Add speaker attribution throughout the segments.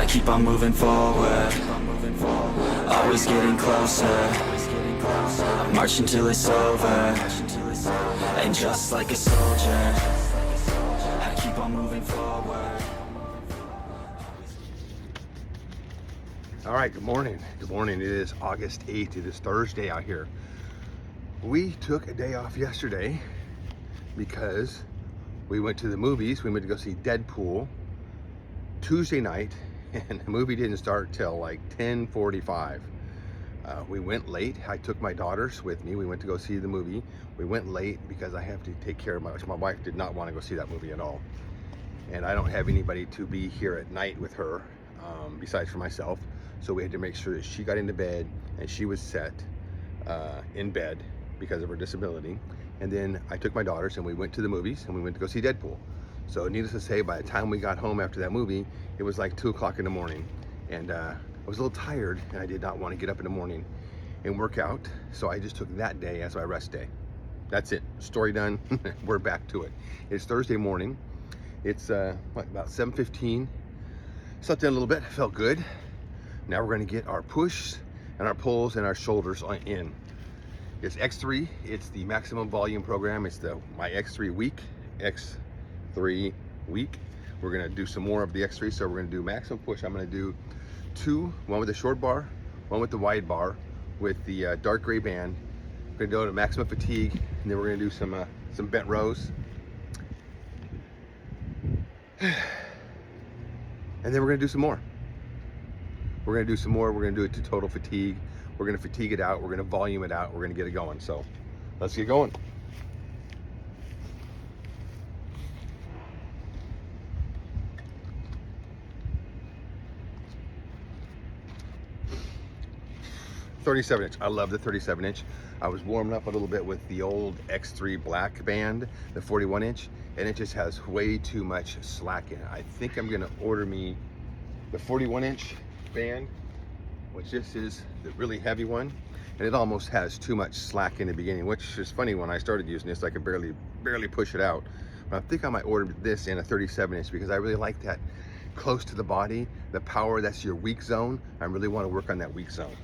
Speaker 1: I keep on moving forward, always getting closer. I march until it's over, and just like a soldier, I keep on moving forward.
Speaker 2: All right, good morning. Good morning. It is August 8th. It is Thursday out here. We took a day off yesterday because we went to the movies. We went to go see Deadpool Tuesday night, and the movie didn't start till like 10:45. We went late. I took my daughters with me. We went to go see the movie. We went late because I have to take care of my wife did not want to go see that movie at all. And I don't have anybody to be here at night with her besides for myself. So we had to make sure that she got into bed and she was set in bed because of her disability. And then I took my daughters and we went to the movies and we went to go see Deadpool. So needless to say, by the time we got home after that movie, it was like 2 o'clock in the morning. And I was a little tired and I did not want to get up in the morning and work out. So I just took that day as my rest day. That's it, story done. We're back to it. It's Thursday morning. It's about 7:15. Slept in a little bit, felt good. Now we're going to get our push and our pulls and our shoulders in. It's X3. It's the maximum volume program. It's my X3 week. X3 week. We're going to do some more of the X3. So we're going to do maximum push. I'm going to do two, one with the short bar, one with the wide bar with the dark gray band. We're going to go to maximum fatigue, and then we're going to do some bent rows. And then we're going to do some more. We're going to do some more. We're going to do it to total fatigue. We're going to fatigue it out. We're going to volume it out. We're going to get it going. So let's get going. .37 inch. I love the 37 inch. I was warming up a little bit with the old X3 black band, the 41 inch, and it just has way too much slack in it. I think I'm going to order me the 41 inch band, which this is the really heavy one, and it almost has too much slack in the beginning, which is funny. When I started using this, I could barely push it out. But I think I might order this in a 37 inch because I really like that close to the body, the power. That's your weak zone. I really want to work on that weak zone.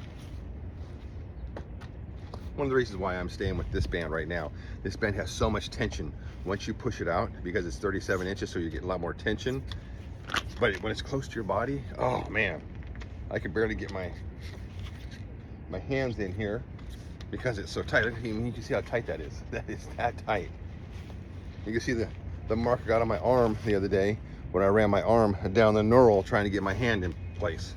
Speaker 2: One of the reasons why I'm staying with this band right now, this band has so much tension once you push it out because it's 37 inches, so you get a lot more tension. But when it's close to your body, oh man, I can barely get my hands in here because it's so tight. I mean, you can see how tight that is. That is that tight. You can see the mark I got on my arm the other day when I ran my arm down the knurl trying to get my hand in place.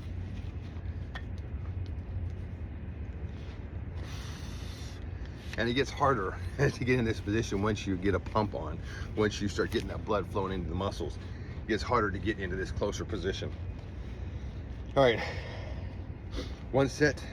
Speaker 2: And it gets harder to get in this position once you get a pump on. Once you start getting that blood flowing into the muscles, it gets harder to get into this closer position. All right, one set.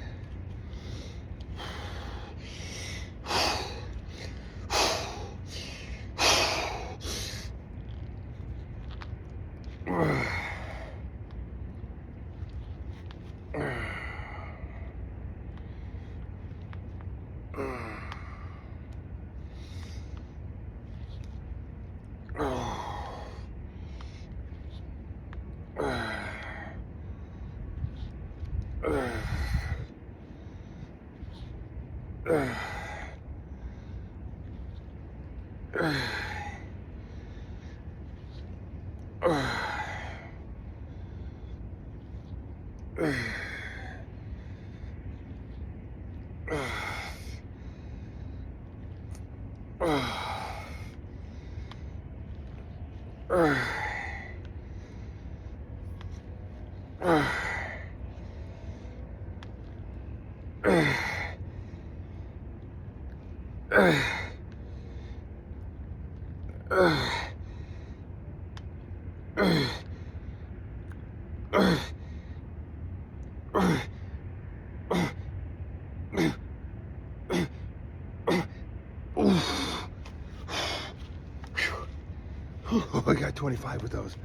Speaker 2: I got 25 with those.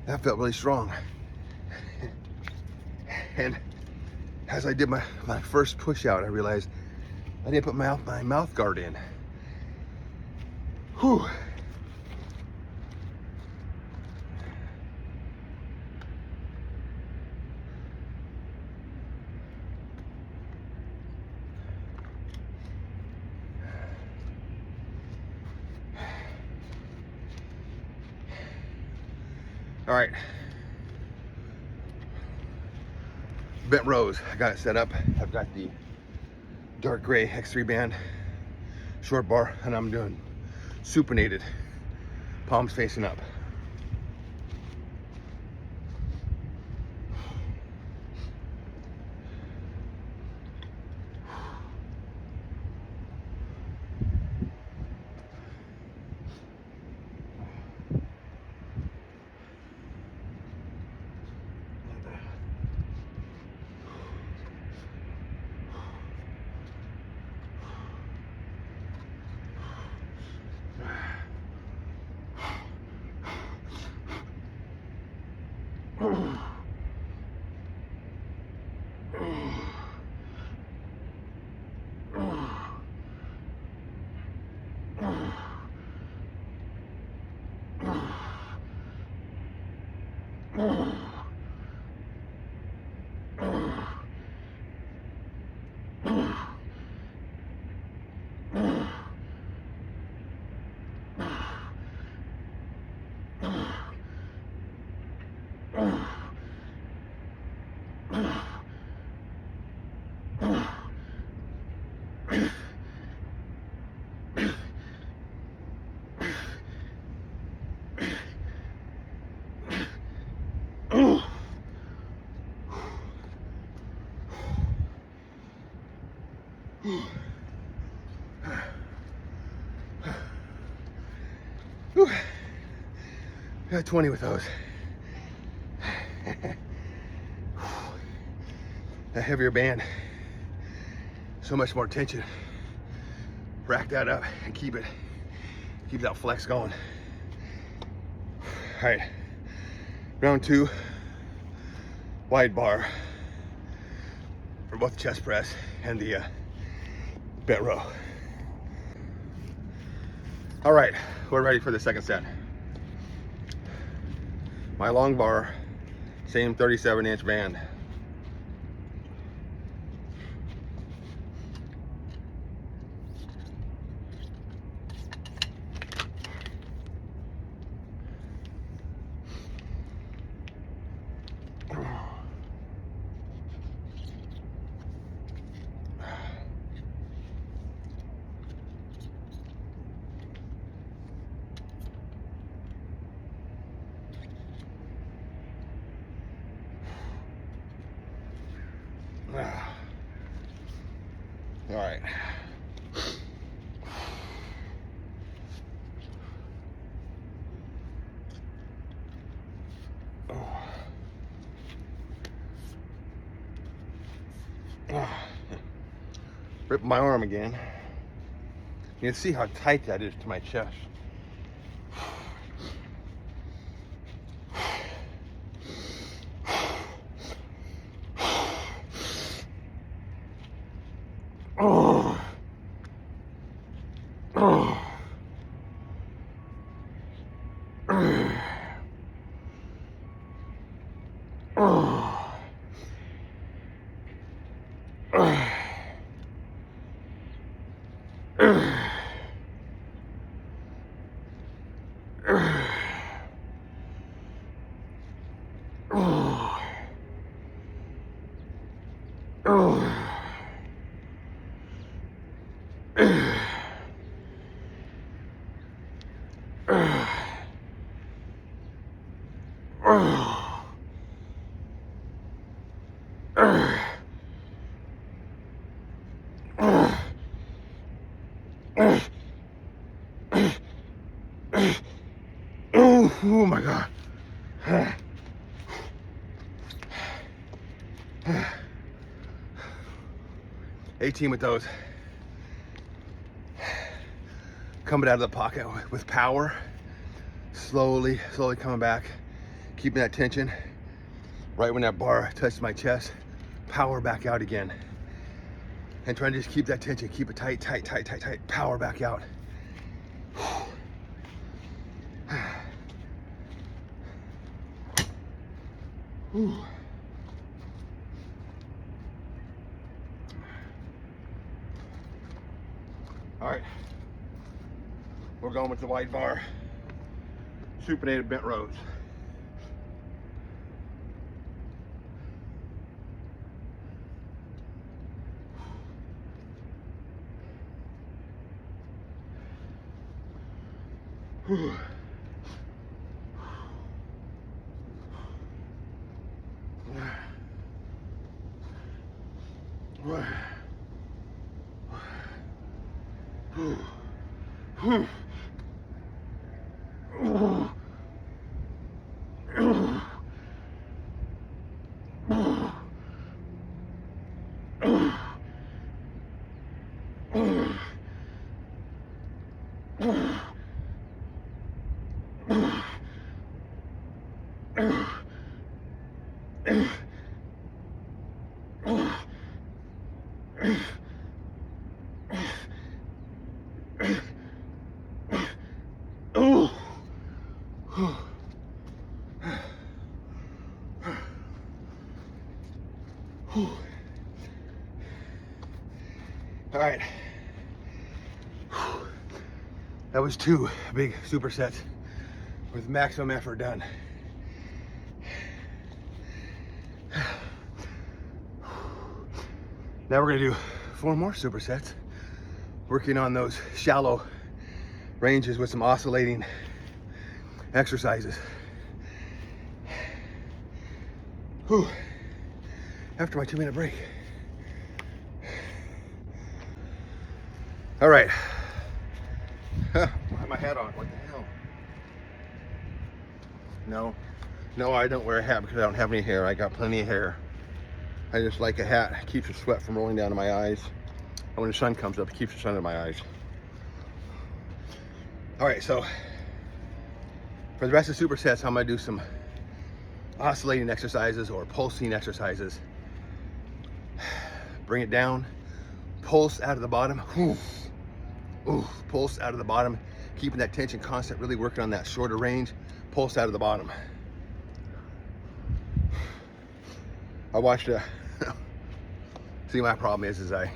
Speaker 2: That felt really strong. And as I did my first push out, I realized I didn't put my mouth guard in. Whew. All right. Bent rows, I got it set up. I've got the dark gray X3 band, short bar, and I'm doing supinated, palms facing up. Got 20 with those. A heavier band, so much more tension. Rack that up and keep that flex going. All right, round 2, wide bar for both chest press and the bent row. All right, we're ready for the second set. My long bar, same 37-inch band. All right. Rip my arm again. You can see how tight that is to my chest. Oh my God. 18 with those. Coming out of the pocket with power. Slowly coming back. Keeping that tension. Right when that bar touched my chest, power back out again. And trying to just keep that tension. Keep it tight. Power back out. All right, we're going with the wide bar, supinated bent rows. All right, that was 2 big supersets with maximum effort done. Now we're gonna do 4 more supersets, working on those shallow ranges with some oscillating exercises. Whew. After my 2-minute break. All right. I have my hat on. What the hell? No, I don't wear a hat because I don't have any hair. I got plenty of hair. I just like a hat. It keeps the sweat from rolling down to my eyes. And when the sun comes up, it keeps the sun in my eyes. All right, so for the rest of the supersets, I'm gonna do some oscillating exercises or pulsing exercises. Bring it down, pulse out of the bottom. Ooh, pulse out of the bottom, keeping that tension constant, really working on that shorter range. Pulse out of the bottom. I watched see, my problem is I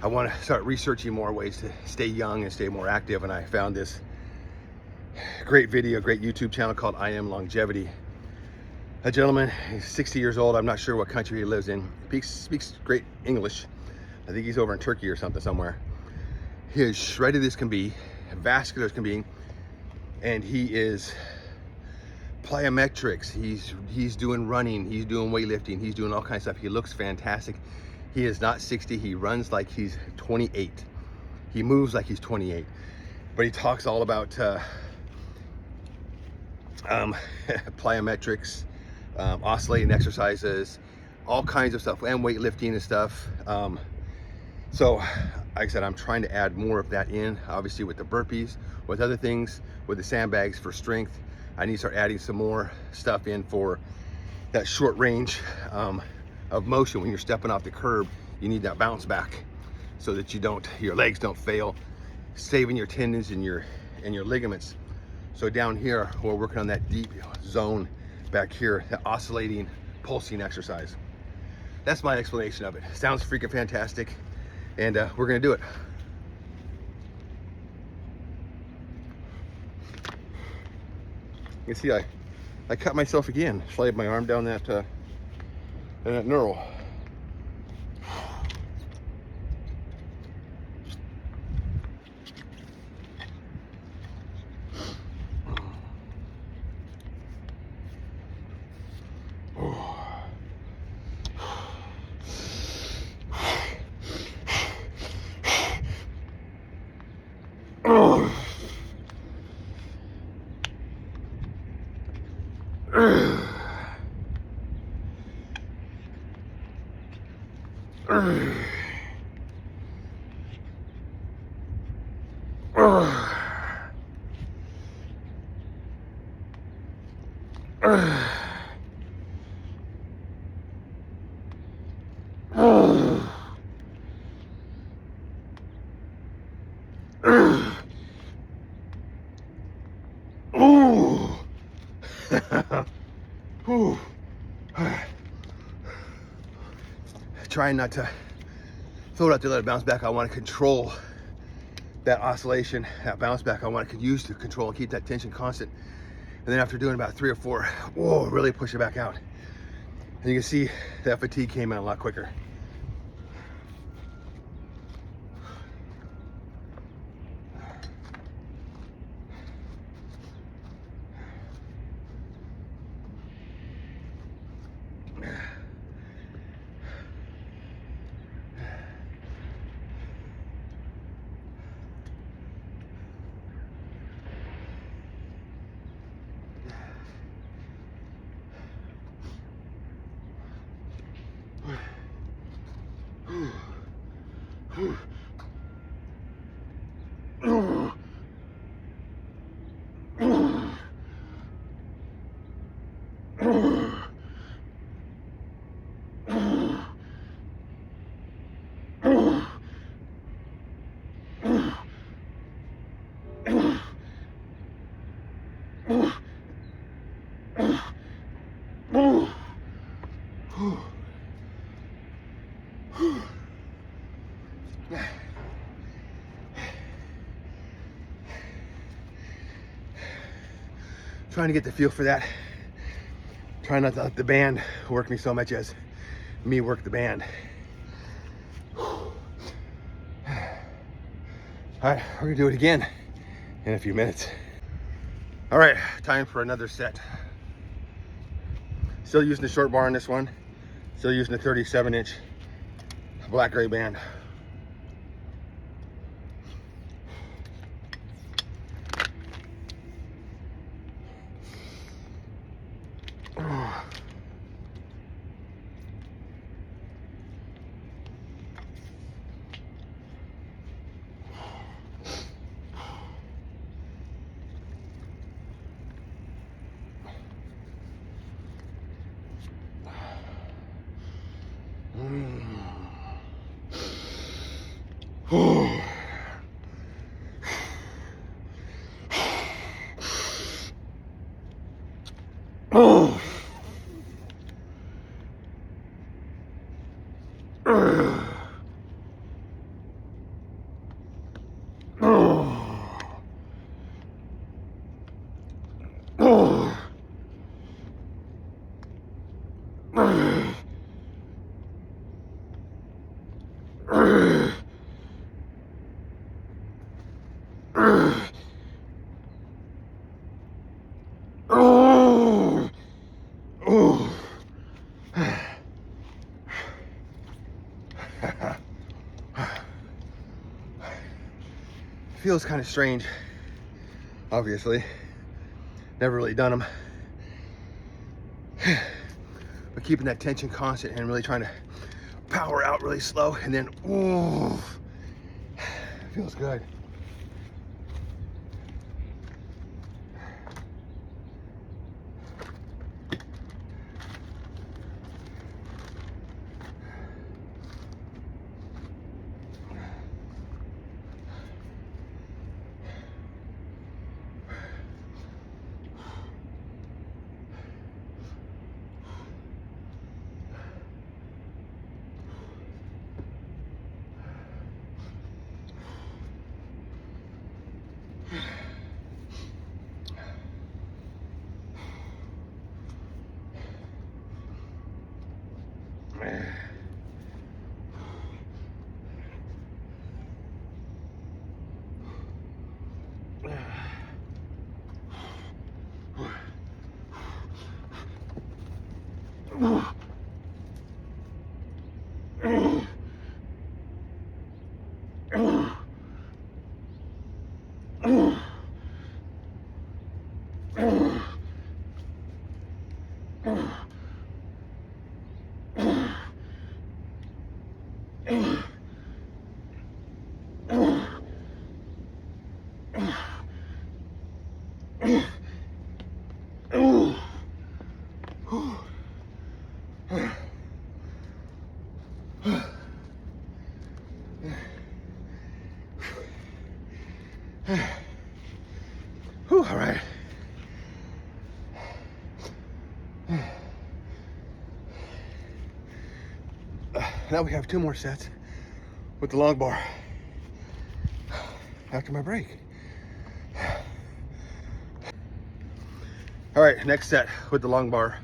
Speaker 2: want to start researching more ways to stay young and stay more active, and I found this great video, great YouTube channel called I Am Longevity. A gentleman, he's 60 years old. I'm not sure what country he lives in. He speaks great English. I think he's over in Turkey or something somewhere. He is shredded as can be, vascular as can be, and he is plyometrics. He's doing running, he's doing weightlifting, he's doing all kinds of stuff. He looks fantastic. He is not 60. He runs like he's 28. He moves like he's 28. But he talks all about plyometrics, oscillating exercises, all kinds of stuff, and weightlifting and stuff. So, like I said, I'm trying to add more of that in, obviously with the burpees, with other things, with the sandbags for strength. I need to start adding some more stuff in for that short range of motion. When you're stepping off the curb, you need that bounce back so that your legs don't fail, saving your tendons and your ligaments. So down here, we're working on that deep zone back here, that oscillating, pulsing exercise. That's my explanation of it. Sounds freaking fantastic, and we're gonna do it. You can see I cut myself again. Slide my arm down that knurl. Trying not to throw it out there, let it bounce back. I want to control that oscillation, that bounce back. I want to use to control and keep that tension constant. And then after doing about 3 or 4, whoa, really push it back out. And you can see that fatigue came out a lot quicker. Trying to get the feel for that. Trying not to let the band work me so much as me work the band. All right, we're gonna do it again in a few minutes. All right, time for another set. Still using the short bar on this one. Still using the 37-inch black gray band. Feels kind of strange, obviously. Never really done them. But keeping that tension constant and really trying to power out really slow, and then, ooh, feels good. Whew, all right. Now we have 2 more sets with the long bar after my break. All right, next set with the long bar.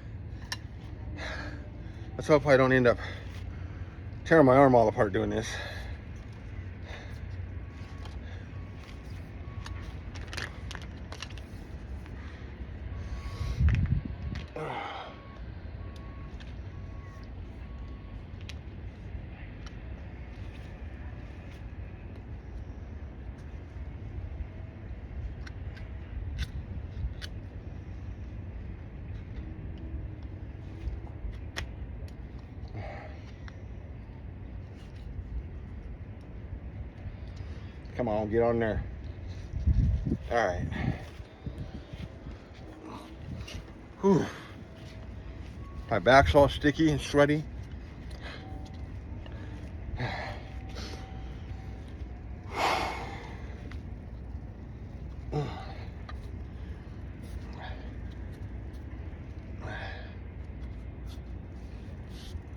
Speaker 2: Let's hope I don't end up tearing my arm all apart doing this. Come on, get on there. All right. Whew. My back's all sticky and sweaty.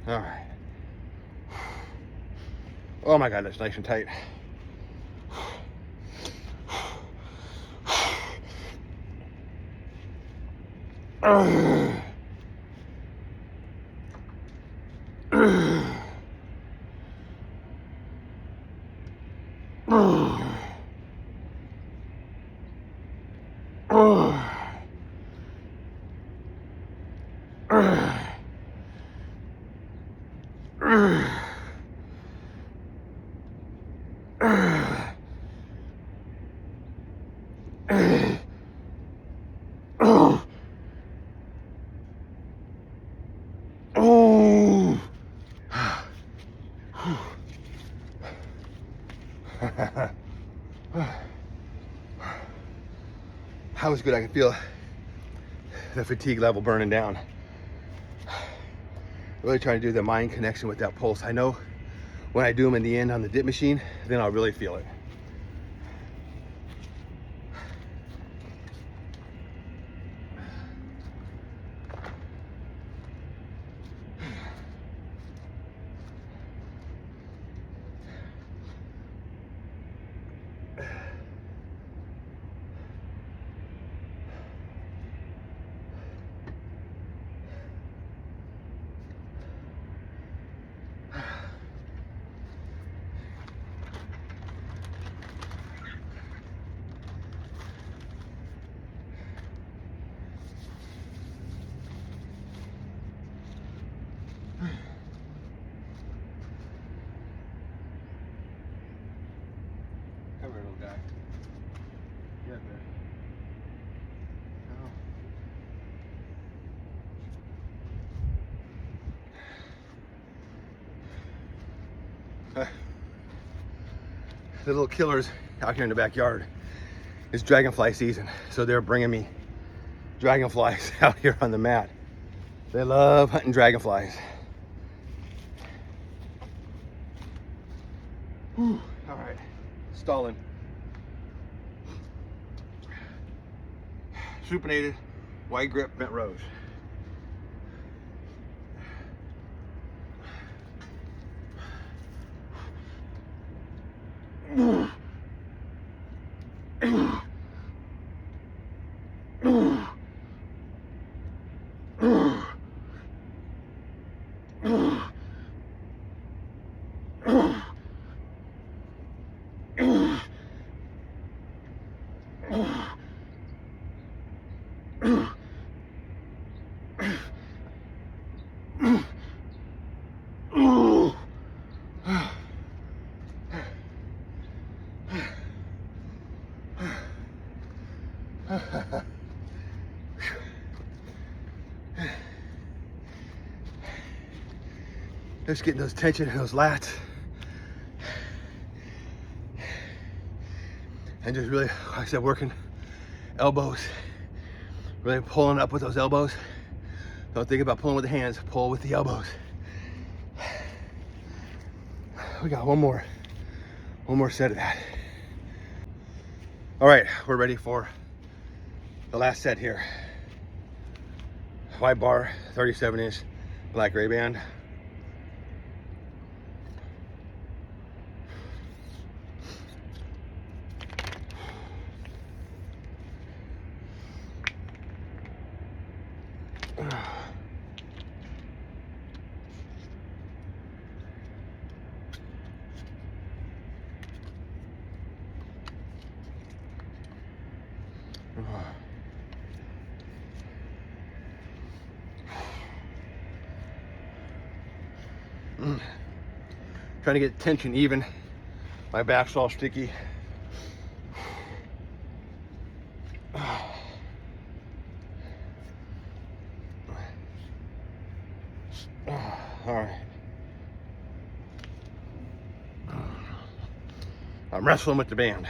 Speaker 2: All right. Oh my God, that's nice and tight. That was good. I could feel the fatigue level burning down. Really trying to do the mind connection with that pulse. I know when I do them in the end on the dip machine, then I'll really feel it. Come here, little guy. Get there. The little killers out here in the backyard. It's dragonfly season, so they're bringing me dragonflies out here on the mat. They love hunting dragonflies. Whew. All right, stalling. Supinated, wide grip, bent rows. Just getting those tension in those lats. And just really, like I said, working elbows. Really pulling up with those elbows. Don't think about pulling with the hands, pull with the elbows. We got one more set of that. All right, we're ready for the last set here. Wide bar, 37-inch black gray band. Trying to get tension even. My back's all sticky. All right. I'm wrestling with the band.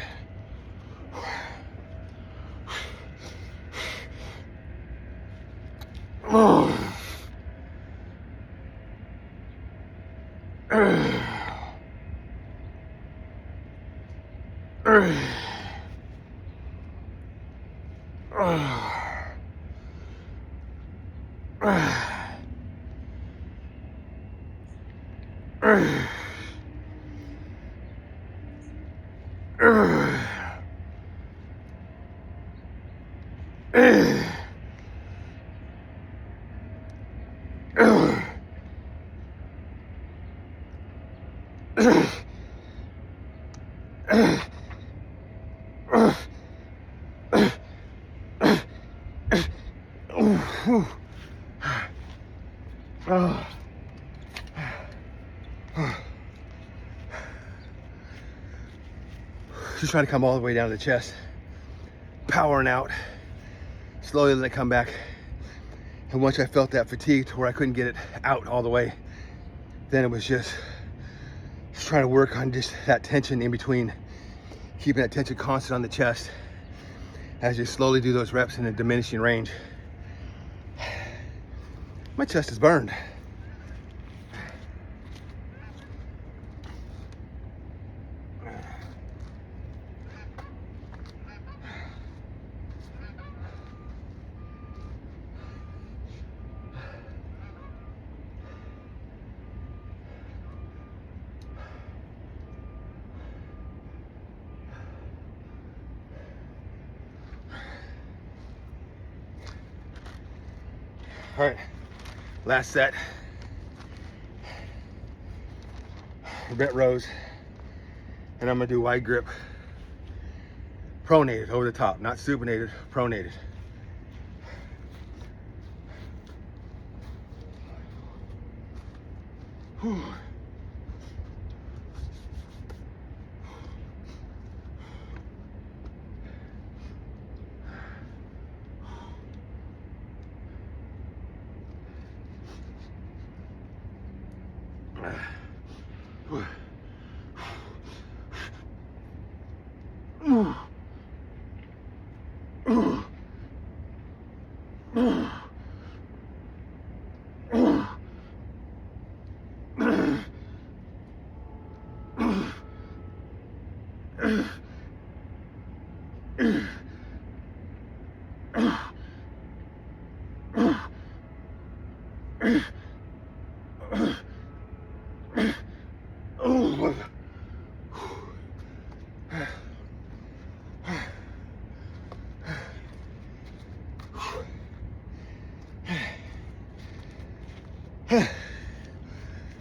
Speaker 2: Just trying to come all the way down to the chest, powering out, slowly let it come back. And once I felt that fatigue to where I couldn't get it out all the way, then it was just trying to work on just that tension in between, keeping that tension constant on the chest as you slowly do those reps in a diminishing range. My chest is burned. All right, last set. Bent rows, and I'm gonna do wide grip, pronated over the top, not supinated, pronated. Whew.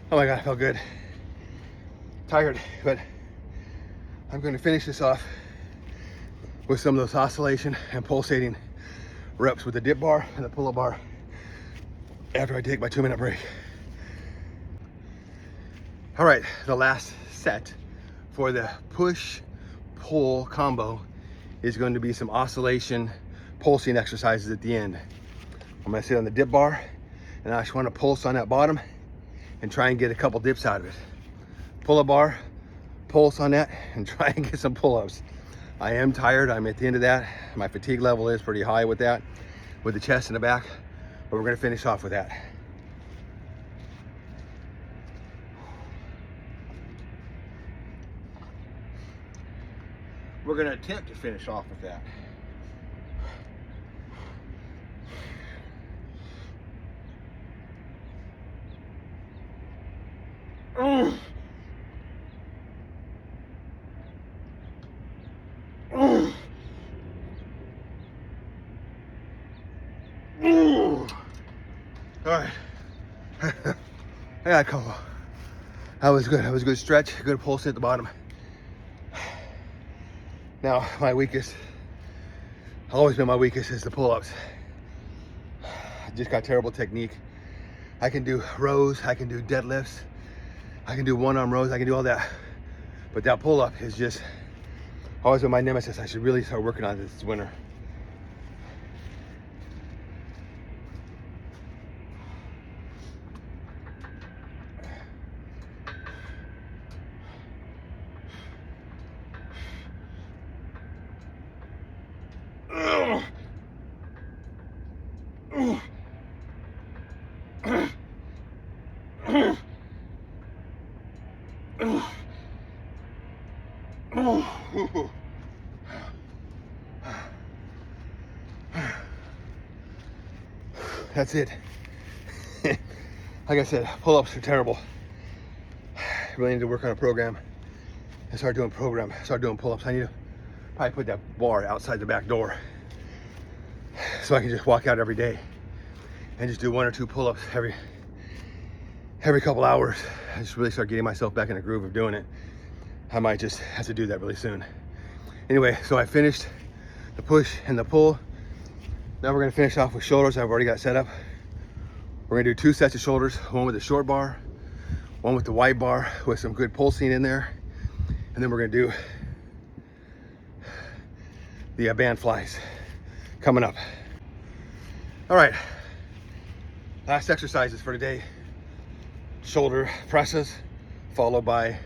Speaker 2: Oh my God, I felt good. Tired, but I'm going to finish this off with some of those oscillation and pulsating reps with the dip bar and the pull-up bar after I take my 2-minute break. All right, the last set for the push-pull combo is going to be some oscillation pulsing exercises at the end. I'm going to sit on the dip bar, and I just want to pulse on that bottom and try and get a couple dips out of it. Pull-up bar, pulse on that, and try and get some pull-ups. I am tired, I'm at the end of that. My fatigue level is pretty high with that, with the chest and the back, but we're gonna finish off with that. We're gonna attempt to finish off with that. All right. I got a couple. That was good. That was a good stretch, good pulse at the bottom. Now, my weakest, always been my weakest, is the pull-ups. I just got terrible technique. I can do rows, I can do deadlifts, I can do one-arm rows, I can do all that. But that pull-up is just always been my nemesis. I should really start working on this winter. That's it. Like I said, pull-ups are terrible. I really need to work on a program and start doing pull-ups. I need to probably put that bar outside the back door so I can just walk out every day and just do 1 or 2 pull-ups every couple hours. I just really start getting myself back in the groove of doing it. I might just have to do that really soon. Anyway, so I finished the push and the pull. Now we're gonna finish off with shoulders. I've already got set up. We're gonna do 2 sets of shoulders, one with the short bar, one with the wide bar with some good pulsing in there. And then we're gonna do the band flies coming up. All right, last exercises for today. Shoulder presses, followed by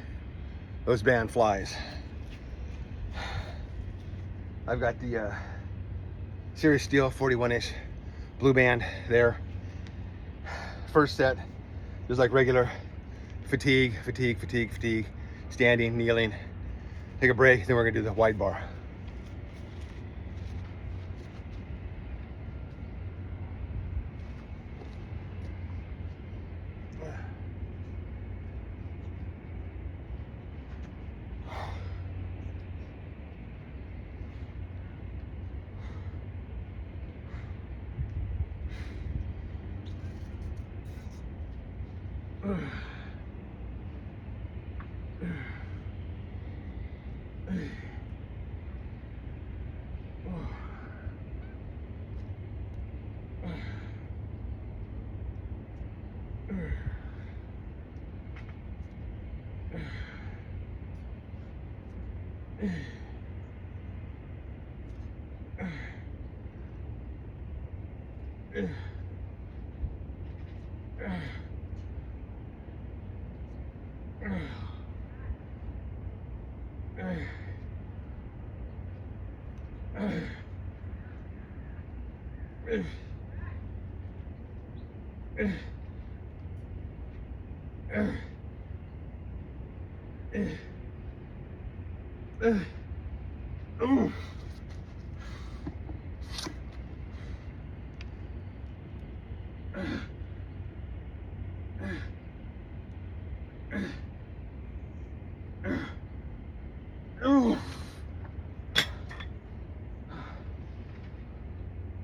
Speaker 2: those band flies. I've got the Series Steel 41-inch blue band there. First set, just like regular fatigue, standing, kneeling. Take a break, then we're gonna do the wide bar.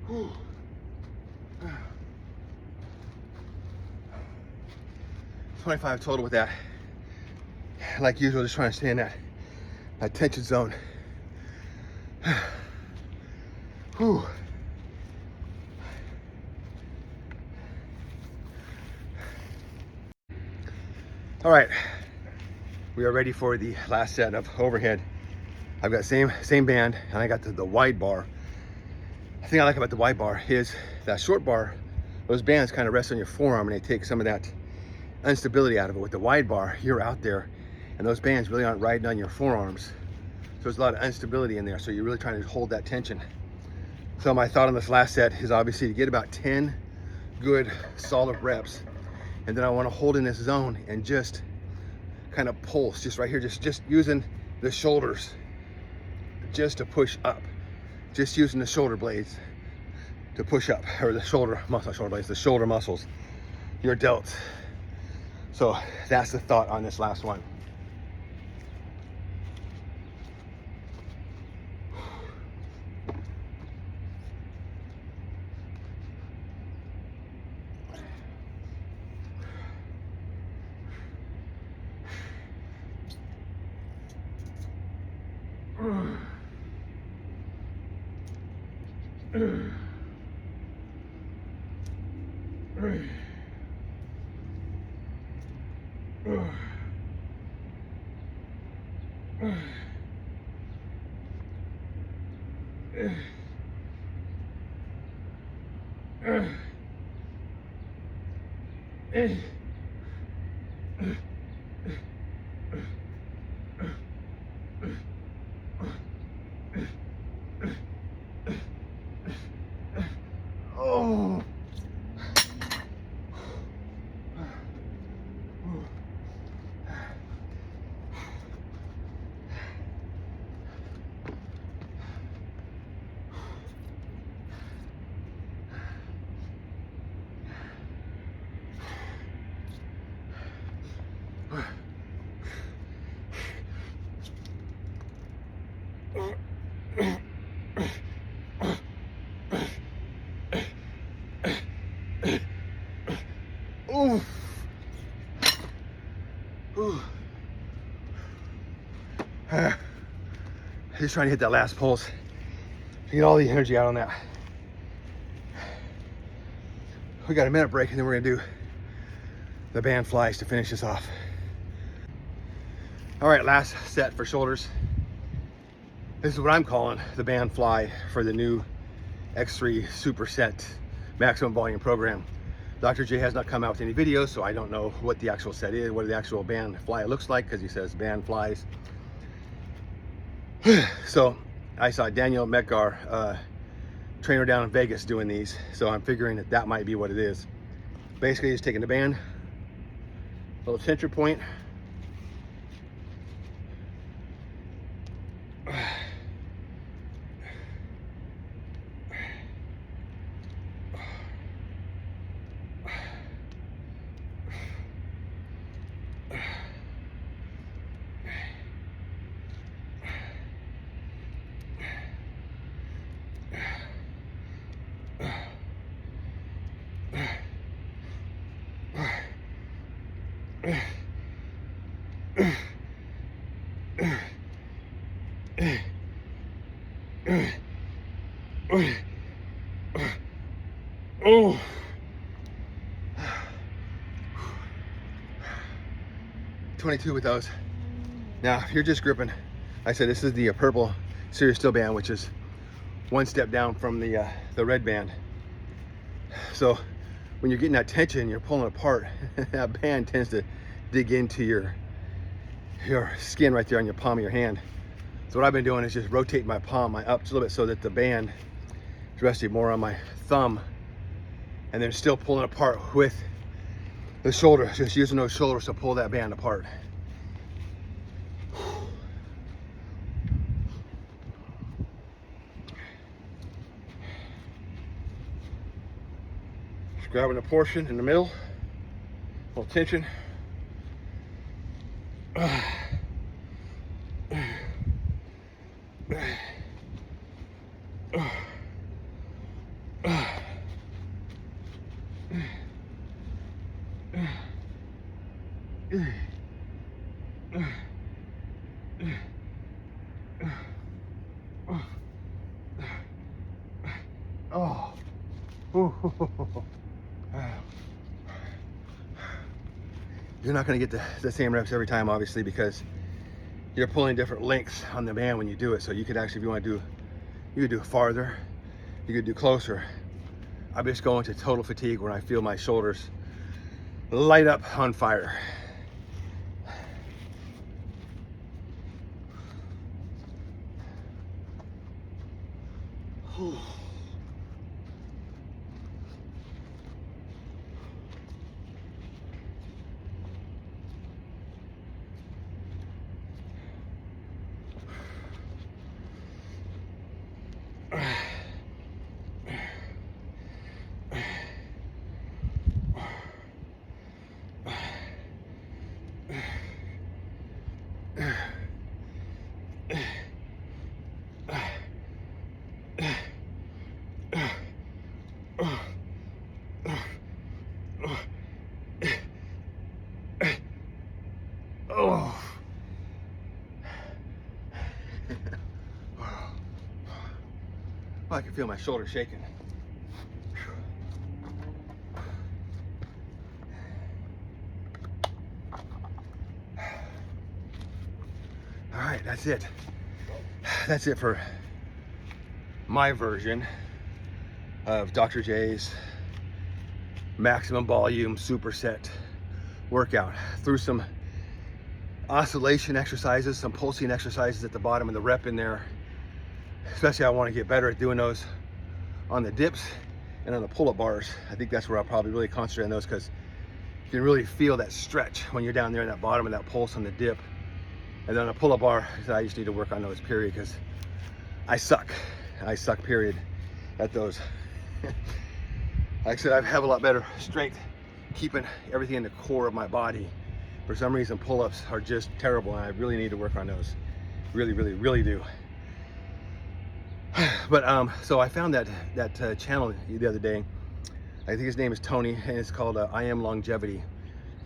Speaker 2: Ooh. 25 total with that. Like usual, just trying to stay in that tension zone. Whew. All right, we are ready for the last set of overhead. I've got same band, and I got the wide bar. The thing I like about the wide bar is that short bar, those bands kind of rest on your forearm and they take some of that instability out of it. With the wide bar, you're out there and those bands really aren't riding on your forearms. So there's a lot of instability in there. So you're really trying to hold that tension. So my thought on this last set is obviously to get about 10 good solid reps. And then I want to hold in this zone and just kind of pulse, just right here, just using the shoulders just to push up. Just using the shoulder blades to push up, or the shoulder blades, the shoulder muscles, your delts. So that's the thought on this last one. Oh. Ooh. Ooh. Just trying to hit that last pulse to get all the energy out on that. We got a minute break and then we're gonna do the band flies to finish this off. All right, last set for shoulders. This is what I'm calling the band fly for the new X3 Superset maximum volume program. Dr. J has not come out with any videos, so I don't know what the actual set is, what the actual band fly looks like, because he says band flies. So I saw Daniel Metgar, trainer down in Vegas, doing these, so I'm figuring that that might be what it is. Basically, just taking the band, little tension point, oh, 22 with those. Now, if you're just gripping, I said this is the purple Serious Steel band, which is one step down from the red band. So when you're getting that tension, you're pulling apart, that band tends to dig into your skin right there on your palm of your hand. So what I've been doing is just rotating my palm up just a little bit so that the band is resting more on my thumb, and then still pulling apart with the shoulder, just using those shoulders to pull that band apart. Just grabbing a portion in the middle, a little tension. Oh. You're not going to get the same reps every time, obviously, because you're pulling different lengths on the band when you do it. So you could actually, if you want to do, you could do farther, you could do closer. I'm just going to total fatigue when I feel my shoulders light up on fire. Oh. I can feel my shoulders shaking. All right, that's it. That's it for my version of Dr. J's maximum volume superset workout. Through some oscillation exercises, some pulsing exercises at the bottom of the rep in there. Especially I want to get better at doing those on the dips and on the pull-up bars. I think that's where I'll probably really concentrate on those, because you can really feel that stretch when you're down there in that bottom of that pulse on the dip. And then on a pull-up bar, I just need to work on those, period, because I suck, period, at those. Like I said, I have a lot better strength keeping everything in the core of my body. For some reason, pull-ups are just terrible, and I really need to work on those. Really, really, really do. But so I found that channel the other day, I think his name is Tony, and it's called I Am Longevity.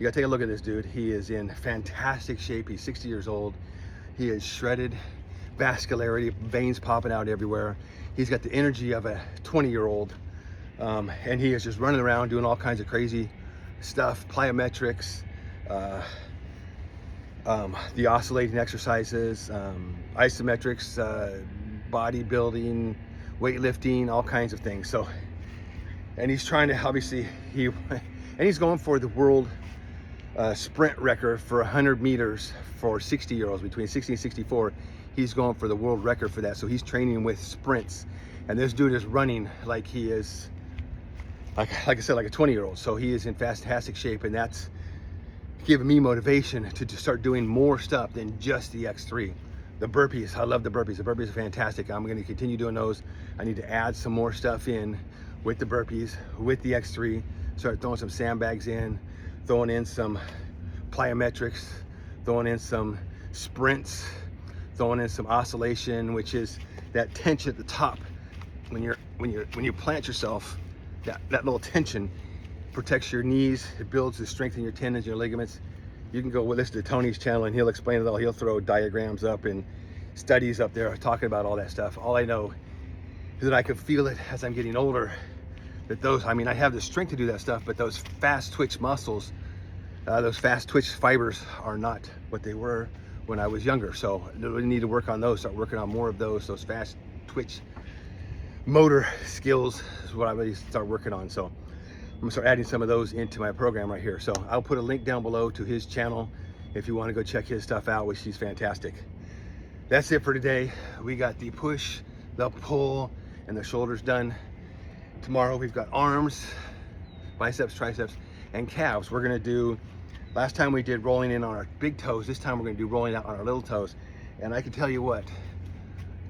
Speaker 2: You gotta take a look at this dude. He is in fantastic shape. He's 60 years old. He is shredded, vascularity, veins popping out everywhere. He's got the energy of a 20-year-old, and he is just running around doing all kinds of crazy stuff, plyometrics, the oscillating exercises, isometrics, bodybuilding, weightlifting, all kinds of things. So, and he's trying to, obviously, and he's going for the world sprint record for 100 meters for 60-year-olds, between 60 and 64. He's going for the world record for that. So he's training with sprints, and this dude is running like he is, like I said, like a 20-year-old. So he is in fantastic shape, and that's giving me motivation to start doing more stuff than just the X3. The burpees, I love the burpees. The burpees are fantastic. I'm going to continue doing those. I need to add some more stuff in with the burpees, with the X3, start throwing some sandbags in, throwing in some plyometrics, throwing in some sprints, throwing in some oscillation, which is that tension at the top. When you plant yourself, that little tension protects your knees, it builds the strength in your tendons, your ligaments. You can go listen to Tony's channel and he'll explain it all. He'll throw diagrams up and studies up there talking about all that stuff. All I know is that I can feel it as I'm getting older, that those, I mean, I have the strength to do that stuff, but those fast twitch muscles, those fast twitch fibers are not what they were when I was younger. So we need to work on those, start working on more of those fast twitch motor skills is what I really start working on. So I'm gonna start adding some of those into my program right here. So I'll put a link down below to his channel if you want to go check his stuff out, which he's fantastic. That's it for today. We got the push, the pull, and the shoulders done. Tomorrow we've got arms, biceps, triceps, and calves. We're gonna do, last time we did rolling in on our big toes, this time we're gonna do rolling out on our little toes. And I can tell you what,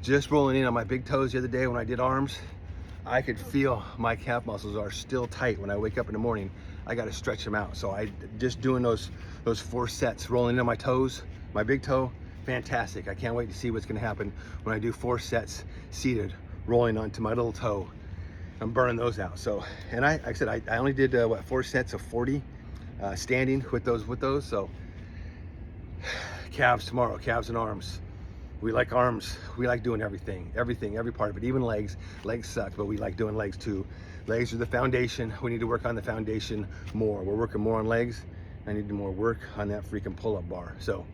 Speaker 2: just rolling in on my big toes the other day when I did arms, I could feel my calf muscles are still tight when I wake up in the morning. I got to stretch them out. So I just doing those 4 sets, rolling in on my toes, my big toe, fantastic. I can't wait to see what's going to happen when I do 4 sets seated, rolling onto my little toe. I'm burning those out. So, and like I said, I only did 4 sets of 40 standing with those. So calves tomorrow, calves and arms. We like arms. We like doing everything, every part of it, even legs. Legs suck, but we like doing legs too. Legs are the foundation. We need to work on the foundation more. We're working more on legs. I need to do more work on that freaking pull-up bar. So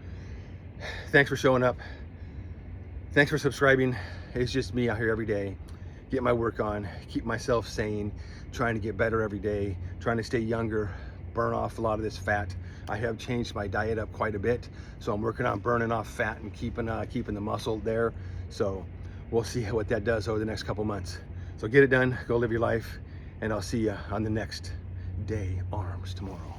Speaker 2: thanks for showing up. Thanks for subscribing. It's just me out here every day, get my work on, keep myself sane, trying to get better every day, trying to stay younger, burn off a lot of this fat. I have changed my diet up quite a bit, so I'm working on burning off fat and keeping the muscle there. So we'll see what that does over the next couple months. So get it done, go live your life, and I'll see you on the next day arms tomorrow.